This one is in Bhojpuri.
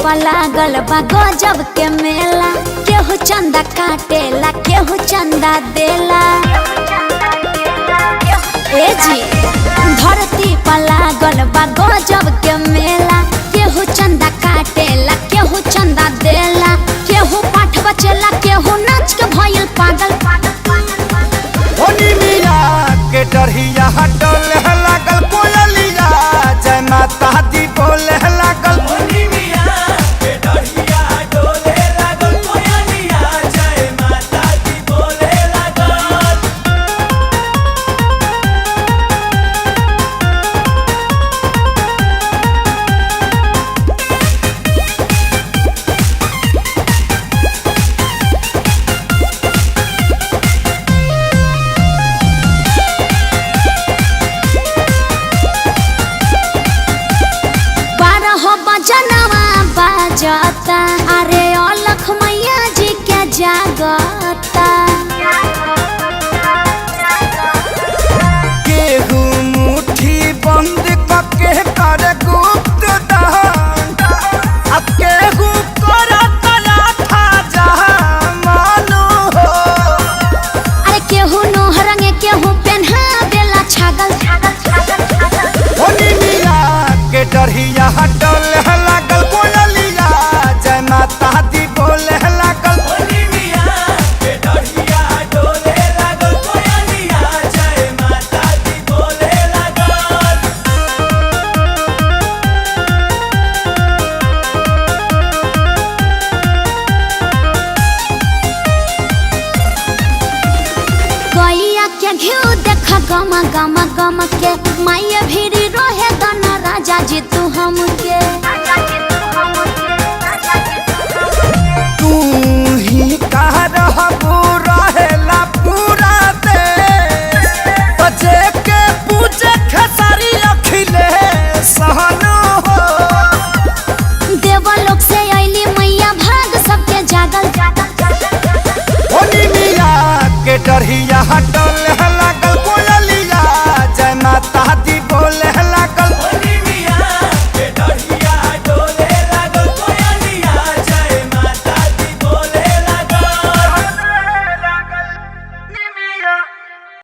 पर लागल बा गजब के मेला, केहू चंदा काटेला केहू चंदा देला। ए जी धरती पर लागल बा गजब के मेला, केहू चंदा काटेला केहू चंदा देला। केहू पाठ बचेला केहू नाच के भइल पागल। होनी मिया के डरिया डोले लागल कोयलिया, जय माता दी बोले लागल। होनी मिया के डरिया डोले लागल कोयलिया, जय माता दी बोले लागल। जनवा बाजता अरे अलख मैया जी के जागता। केहू मुट्ठी बंद करके कर गुप्त दान, अब केहू कर कला था जहां मानो हो। अरे केहू नोह रंगे केहू पेन्हा देला छागल। होनी मिया के डरिया डोले लागल कोयलिया, जय माता दी बोले लागल। होनी मिया के डरिया डोले लागल कोयलिया, जय माता दी बोले लागल। गैया के घिउ देख गम गम गम के, माया भीरी रोहे गना राजा जी तू हमके। तू ही कह रहब